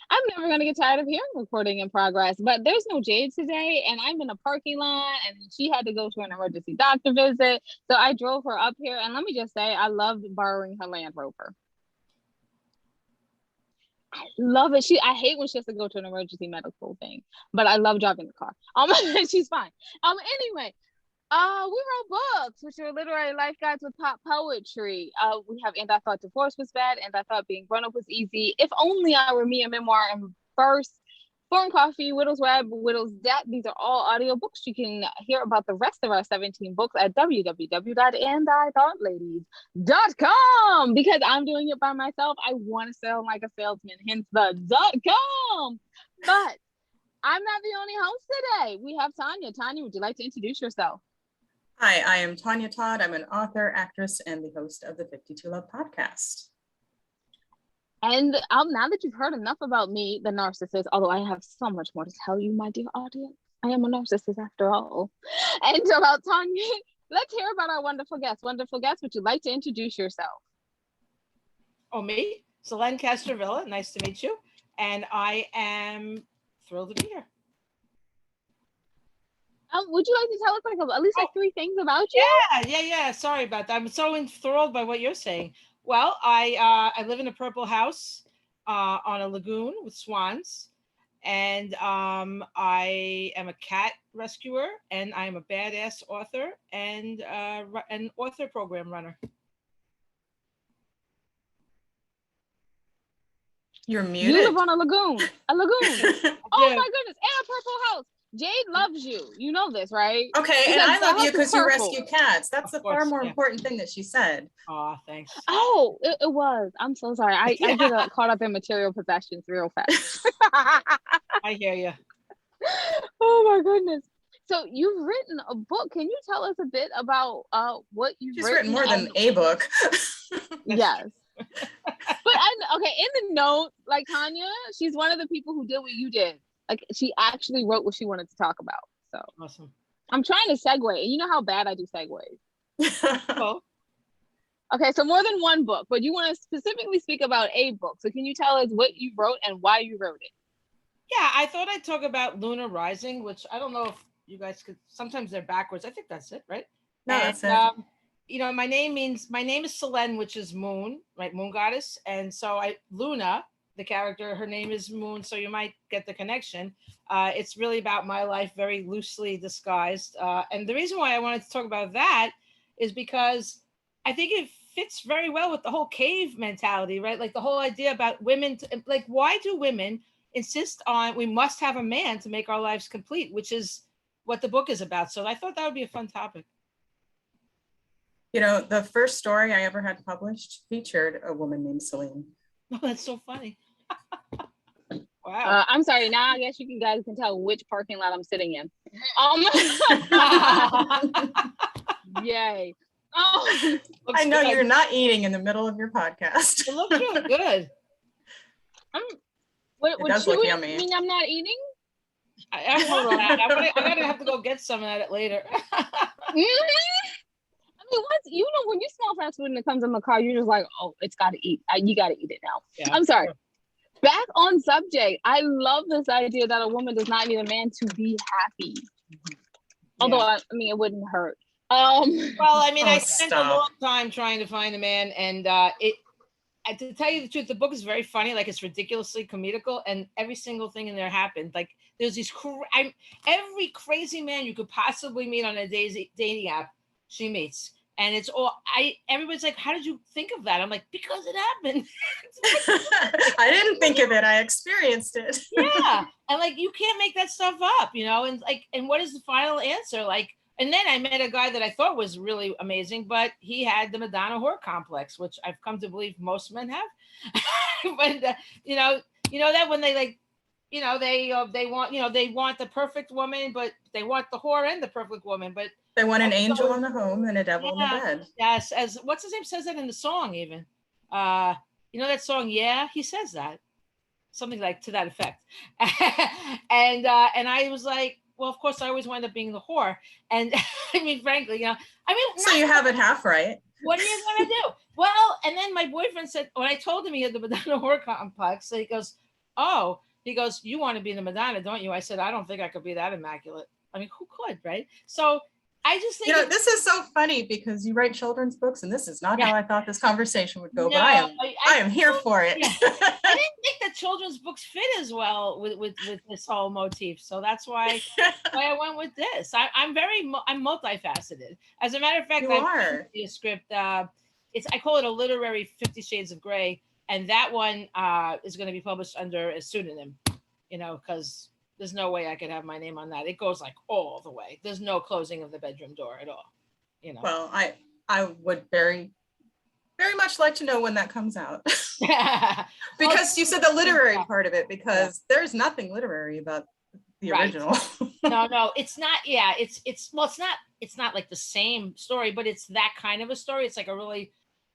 I'm never going to get tired of hearing recording in progress, but there's no Jade today, and I'm in a parking lot, and she had to go to an emergency doctor visit. So I drove her up here, and let me just say, I loved borrowing her Land Rover. I love it. I hate when she has to go to an emergency medical thing, but I love driving the car. She's fine. Anyway, we wrote books, which are literary life guides with pop poetry. We have And I Thought Divorce Was Bad, and I Thought Being Grown Up Was Easy. If Only I Were Me, a memoir, and First, Foreign Coffee, Widow's Web, Widow's Debt. These are all audiobooks. You can hear about the rest of our 17 books at www.andithoughladies.com. Because I'm doing it by myself, I want to sound like a salesman, hence the .com. But I'm not the only host today. We have Tanya. Tanya, would you like to introduce yourself? Hi, I am Tanya Todd. I'm an author, actress, and the host of the 52 Love podcast. And now that you've heard enough about me, the narcissist, although I have so much more to tell you, my dear audience, I am a narcissist after all. And about Tanya, let's hear about our wonderful guest. Wonderful guest, would you like to introduce yourself? Oh, me? Selene Castrovilla, nice to meet you. And I am thrilled to be here. Would you like to tell us at least three things about you? Yeah. Sorry about that. I'm so enthralled by what you're saying. Well, I live in a purple house on a lagoon with swans, and I am a cat rescuer, and I am a badass author and an author program runner. You're muted. You live on a lagoon. Oh my goodness! And a purple house. Jade loves you. You know this, right? Okay, and I love you because you rescue cats. That's the far more important thing that she said. Oh, thanks. Oh, it was. I'm so sorry. I get caught up in material possessions real fast. I hear you. Oh my goodness. So you've written a book. Can you tell us a bit about what you've written? She's written more than a book. Yes. But in the note, like Tanya, she's one of the people who did what you did. Like she actually wrote what she wanted to talk about. So awesome. I'm trying to segue, and you know how bad I do segues. Oh. Okay, so more than one book, but you want to specifically speak about a book. So can you tell us what you wrote and why you wrote it? Yeah, I thought I'd talk about Lunar Rising, which I don't know if you guys could. Sometimes they're backwards. I think that's it, right? No, that's it. You know, my name is Selene, which is moon, right? Moon goddess. And so Luna, the character, her name is Moon, so you might get the connection. It's really about my life, very loosely disguised. And the reason why I wanted to talk about that is because I think it fits very well with the whole cave mentality, right? Like the whole idea about women, like why do women insist on we must have a man to make our lives complete, which is what the book is about. So I thought that would be a fun topic. You know, the first story I ever had published featured a woman named Selene. Oh, that's so funny. Wow. I'm sorry. Now I guess you guys can tell which parking lot I'm sitting in. Yay. Oh, I know good. You're not eating in the middle of your podcast. It looks really good. It does look yummy. Mean I'm not eating? I'm gonna have to go get some of that later. When you smell fast food and it comes in the car, you're just like, oh, it's got to eat. You got to eat it now. Yeah, I'm sorry. Sure. Back on subject. I love this idea that a woman does not need a man to be happy. Yeah. Although, it wouldn't hurt. Well, I spent a long time trying to find a man, and to tell you the truth, the book is very funny. Like it's ridiculously comical, and every single thing in there happened. Like there's these every crazy man you could possibly meet on a dating app, she meets. And it's all everybody's like, how did you think of that? I'm like, because it happened. I didn't think of it. I experienced it. Yeah. And like, you can't make that stuff up, you know? And like, and what is the final answer? Like, and then I met a guy that I thought was really amazing, but he had the Madonna whore complex, which I've come to believe most men have. But, you know that when they like, they want the perfect woman, but they want the whore and the perfect woman, but they want an angel in the home and a devil in the bed. Yes, as what's his name says that in the song even. That song, yeah, he says that. Something like to that effect. and I was like, well, of course I always wind up being the whore. And frankly, so you have it half right. What are you gonna do? Well, and then my boyfriend said, when I told him he had the Madonna whore complex, so he goes, oh, he goes, you want to be the Madonna, don't you? I said, I don't think I could be that immaculate. I mean, who could, right? So I just think, this is so funny because you write children's books, and this is not how I thought this conversation would go, no, but I am here for it. Yeah. I didn't think that children's books fit as well with this whole motif. So that's why I went with this. I'm multifaceted. As a matter of fact, You I are. a script. I call it a literary 50 Shades of Grey, and that one is going to be published under a pseudonym. Because there's no way I could have my name on that. It goes like all the way. There's no closing of the bedroom door at all. Well, I would very, very much like to know when that comes out. Because you said the literary part of it, because there's nothing literary about the original. No, it's not. Yeah, it's not like the same story, but it's that kind of a story. It's like a really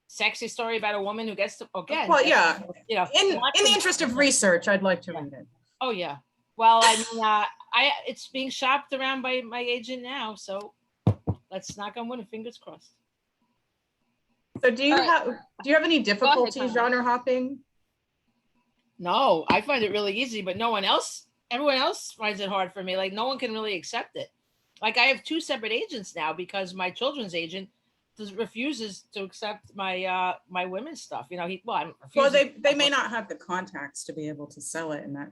sexy story about a woman who gets to, again. Well, yeah. In the interest of research, I'd like to read it. Oh yeah. Well, I mean, it's being shopped around by my agent now, so let's knock on wood and fingers crossed. So do you have any difficulty genre hopping? No, I find it really easy, but everyone else finds it hard for me. Like no one can really accept it. Like I have 2 separate agents now because my children's agent refuses to accept my my women's stuff. They may not have the contacts to be able to sell it, and that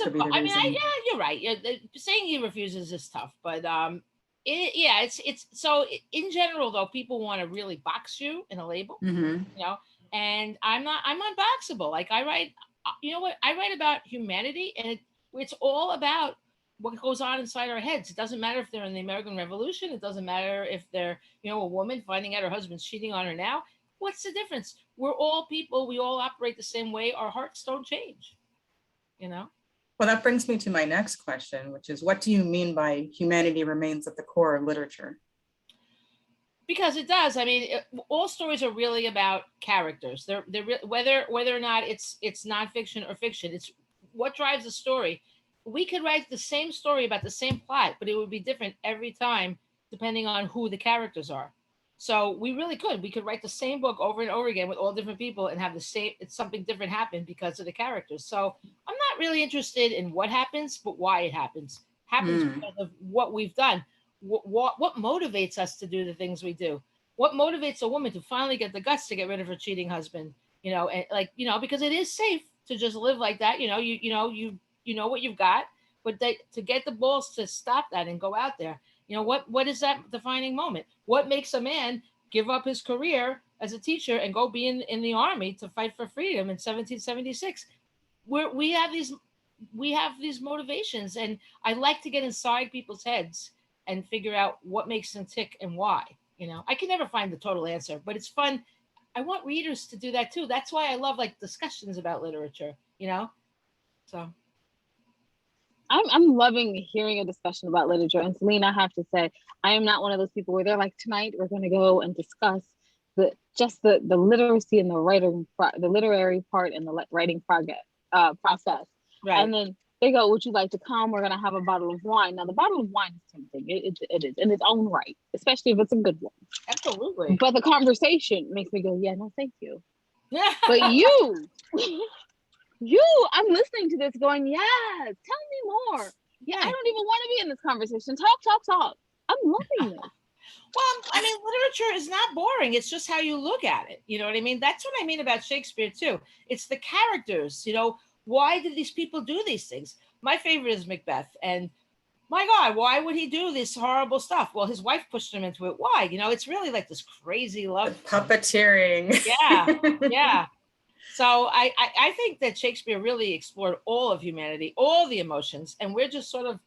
could be the reason. Yeah, you're right. Saying he refuses is tough, but it's so in general though, people want to really box you in a label, and I'm unboxable. Like I write, I write about humanity, and it's all about what goes on inside our heads. It doesn't matter if they're in the American Revolution. It doesn't matter if they're, a woman finding out her husband's cheating on her now. What's the difference? We're all people. We all operate the same way. Our hearts don't change, Well, that brings me to my next question, which is, what do you mean by humanity remains at the core of literature? Because it does. I mean, all stories are really about characters. They're whether or not it's nonfiction or fiction. It's what drives the story. We could write the same story about the same plot, but it would be different every time depending on who the characters are. So we really could. We could write the same book over and over again with all different people and have something different happen because of the characters. So I'm not really interested in what happens, but why it happens. Happens because of what we've done. What motivates us to do the things we do? What motivates a woman to finally get the guts to get rid of her cheating husband? And because it is safe to just live like that. You know what you've got, but to get the balls to stop that and go out there. What is that defining moment? What makes a man give up his career as a teacher and go be in the army to fight for freedom in 1776? We have these motivations, and I like to get inside people's heads and figure out what makes them tick and why. I can never find the total answer, but it's fun. I want readers to do that too. That's why I love discussions about literature. So. I'm loving hearing a discussion about literature. And Selene, I have to say, I am not one of those people where they're like, tonight we're going to go and discuss the literacy and the literary part and the writing process. Right. And then they go, would you like to come? We're going to have a bottle of wine. Now, the bottle of wine is tempting. It is in its own right, especially if it's a good one. Absolutely. But the conversation makes me go, yeah, no, thank you. But I'm listening to this going, yes, tell me more. Yeah, I don't even want to be in this conversation. Talk. I'm loving this. Well, I mean, literature is not boring. It's just how you look at it. You know what I mean? That's what I mean about Shakespeare too. It's the characters, why did these people do these things? My favorite is Macbeth. And my God, why would he do this horrible stuff? Well, his wife pushed him into it. Why? It's really like this crazy love. The puppeteering. Yeah. So I think that Shakespeare really explored all of humanity, all the emotions, and we're just sort of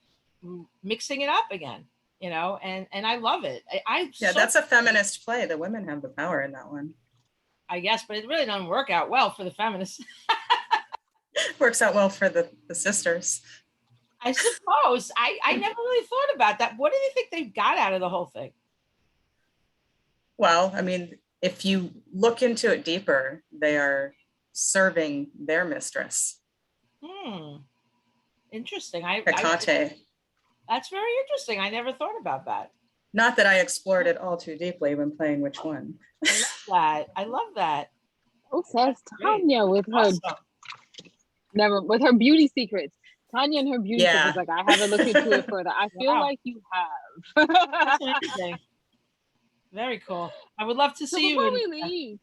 mixing it up again, and I love it. That's a feminist play. The women have the power in that one. I guess, but it really doesn't work out well for the feminists. Works out well for the sisters. I suppose. I never really thought about that. What do you think they got out of the whole thing? Well, I mean, if you look into it deeper, they are serving their mistress. Interesting. Hecate. That's very interesting. I never thought about that. Not that I explored it all too deeply when playing Which One. I love that. Oh, says Tanya with her Never with her beauty secrets. Tanya and her beauty Yeah. secrets. Like I haven't looked into it further. I feel Wow. like you have. That's amazing. Very cool. I would love to So see you. before we leave,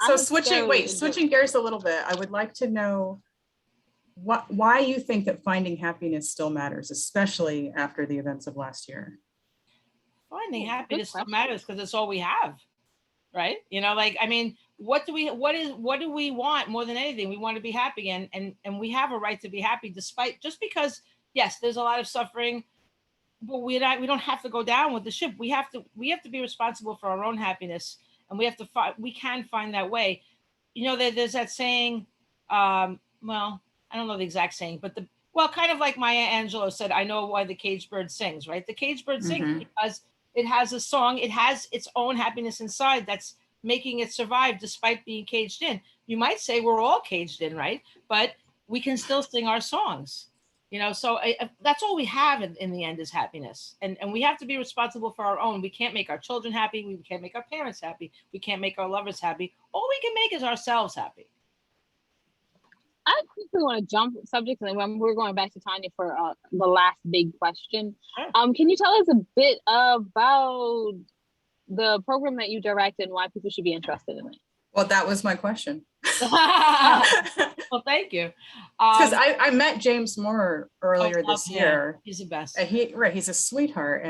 So switching gears a little bit, I would like to know why you think that finding happiness still matters, especially after the events of last year. Finding Good happiness still question. matters because it's all we have, right? You know, like I mean, what do we want more than anything? We want to be happy, and we have a right to be happy, despite just because yes, there's a lot of suffering, but we don't have to go down with the ship. We have to be responsible for our own happiness, and we can find that way. You know, there's that saying, well, I don't know the exact saying, but kind of like Maya Angelou said, I know why the caged bird sings, right? The caged bird sings because it has a song, it has its own happiness inside that's making it survive despite being caged in. You might say we're all caged in, right? But we can still sing our songs. You know, so that's all we have in the end is happiness, and we have to be responsible for our own. We can't make our children happy, we can't make our parents happy, we can't make our lovers happy. All we can make is ourselves happy. I quickly want to jump subjects, and when we're going back to Tanya for the last big question. Sure. Can you tell us a bit about the program that you direct and why people should be interested in it? Well, that was my question. Well, thank you. Because I met James Moore earlier this year. He's the best. He's a sweetheart,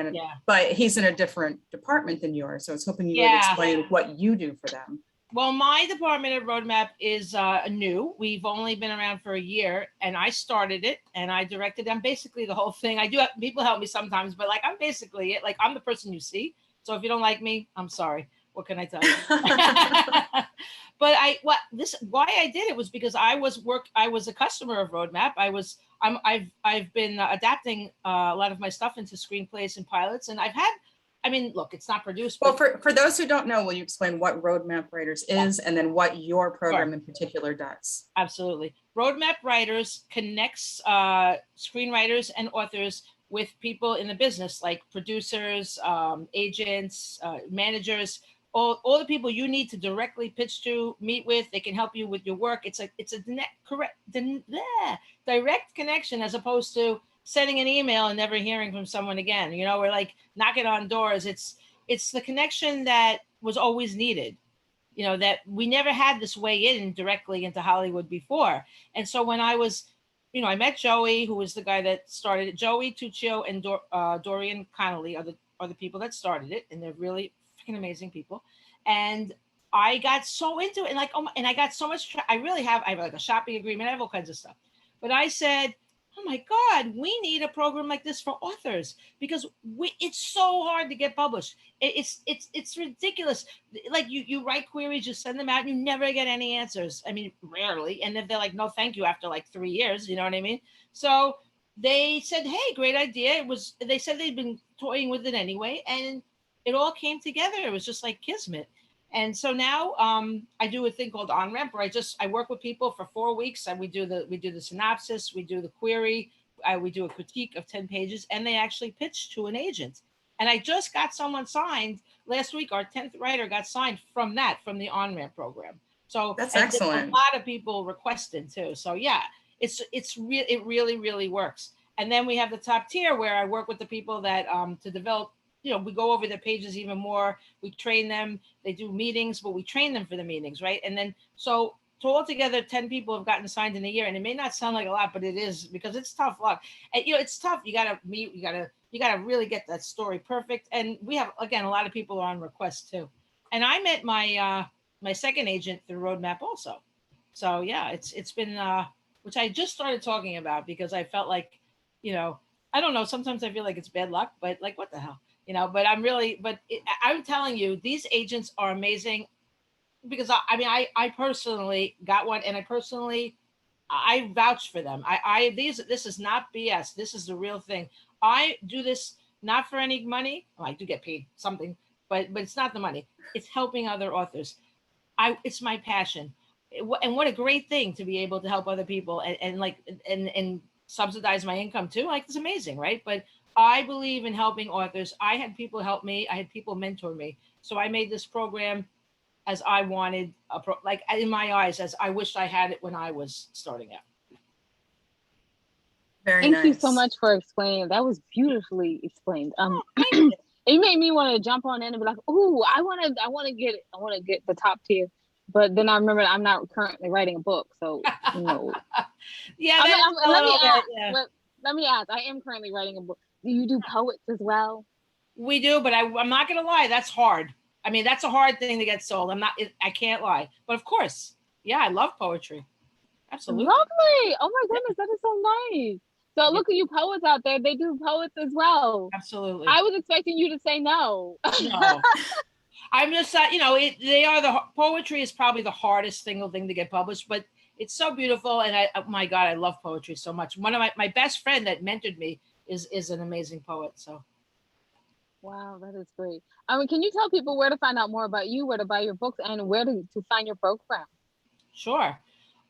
but he's in a different department than yours. So I was hoping you would explain what you do for them. Well, my department at Roadmap is new. We've only been around for a year, and I started it and I directed them basically the whole thing. I do have people help me sometimes, but like I'm basically it. Like I'm the person you see. So if you don't like me, I'm sorry. What can I tell you? But why I did it was because I was a customer of Roadmap. I've been adapting a lot of my stuff into screenplays and pilots, and look, it's not produced. Well, for those who don't know, will you explain what Roadmap Writers is and then what your program in particular does? Absolutely. Roadmap Writers connects screenwriters and authors with people in the business, like producers, agents, managers, all the people you need to directly pitch to, meet with. They can help you with your work. It's a direct connection as opposed to sending an email and never hearing from someone again. You know, we're like knocking on doors. It's the connection that was always needed. You know, that we never had this way in directly into Hollywood before. And so when I was, I met Joey, who was the guy that started it. Joey Tuccio and Dorian Connolly are the people that started it, and they're really freaking amazing people. And I got so into it, and I got so much. I have like a shopping agreement. I have all kinds of stuff. But I said, oh my God, we need a program like this for authors because it's so hard to get published. It's ridiculous. Like you write queries, you send them out, and you never get any answers. I mean, rarely. And then they're like, no, thank you after like 3 years. You know what I mean? So they said, hey, great idea. They said they'd been toying with it anyway. And it all came together. It was just like kismet. And so now I do a thing called On Ramp where I work with people for 4 weeks and we do the synopsis, we do the query, we do a critique of 10 pages, and they actually pitch to an agent. And I just got someone signed last week. Our 10th writer got signed from the On Ramp program. So that's excellent. A lot of people requested too. So yeah, it really works. And then we have the top tier where I work with the people that to develop. We go over their pages even more. We train them. They do meetings, but we train them for the meetings, right? And then so altogether, 10 people have gotten signed in a year, and it may not sound like a lot, but it is because it's tough luck. And it's tough. You gotta meet. You gotta really get that story perfect. And we have again a lot of people are on request too. And I met my my second agent through Roadmap also. So yeah, it's been which I just started talking about because I felt like I don't know. Sometimes I feel like it's bad luck, but like what the hell. But I'm telling you, these agents are amazing because I personally got one and I vouch for them. This is not BS. This is the real thing. I do this not for any money. Well, I do get paid something, but it's not the money. It's helping other authors. It's my passion. And what a great thing to be able to help other people and subsidize my income too. Like it's amazing, right? But I believe in helping authors. I had people help me. I had people mentor me. So I made this program as I wanted, like in my eyes, as I wished I had it when I was starting out. Very Thank you so nice. much for explaining. That was beautifully explained. Oh, thank you. It made me want to jump on in and be like, "Ooh, I want to get the top tier." But then I remember I'm not currently writing a book, so no. Yeah, that is a Let me little ask. bit. Yeah, Let me ask. I am currently writing a book. Do you do poets as well? we do, but I'm not gonna lie. That's hard. I mean, that's a hard thing to get sold. I'm not. I can't lie. But of course, yeah, I love poetry. Absolutely. Lovely. Oh my Yeah, goodness, that is so nice. So yeah, look at you poets out there. They do poets as well. absolutely. I was expecting you to say no. No, I'm just they are poetry is probably the hardest single thing to get published, but it's so beautiful, and oh my God, I love poetry so much. One of my best friend that mentored me is an amazing poet. So Wow, that is great. I mean, can you tell people where to find out more about you, where to buy your books, and where to find your program? sure.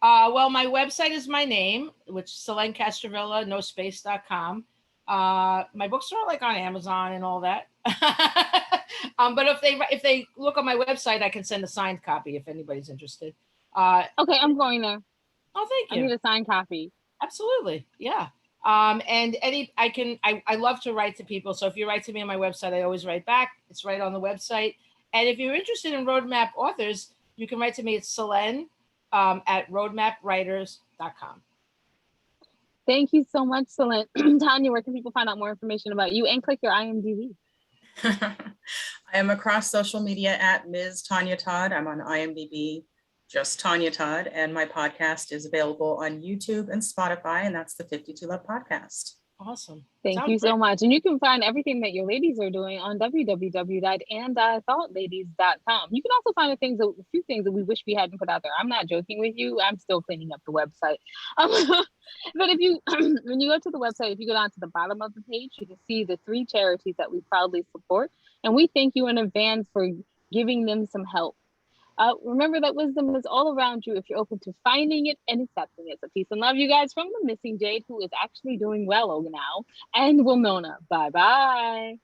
Well, my website is my name, which Selene Castrovilla, no space.com. My books are like on Amazon and all that. But if they look on my website, I can send a signed copy if anybody's interested. Uh, Okay, I'm going there. oh, thank I you. need a signed copy. Absolutely. Yeah. And I love to write to people. So if you write to me on my website, I always write back. It's right on the website. And if you're interested in roadmap authors, you can write to me at Selene at roadmapwriters.com. Thank you so much, Selene. Tanya, where can people find out more information about you and click your IMDb? I am across social media at Ms. Tanya Todd. I'm on IMDb, just Tanya Todd, and my podcast is available on YouTube and Spotify, and that's the 52 Love Podcast. Awesome. Thank Sounds you so great. much. And you can find everything that your ladies are doing on www.andithoughladies.com. You can also find a few things that we wish we hadn't put out there. I'm not joking with you. I'm still cleaning up the website. But if you, when you go to the website, if you go down to the bottom of the page, you can see the 3 charities that we proudly support. And we thank you in advance for giving them some help. Remember that wisdom is all around you if you're open to finding it and accepting it. So peace and love, you guys, from the missing Jade, who is actually doing well now, and Winona. Bye-bye.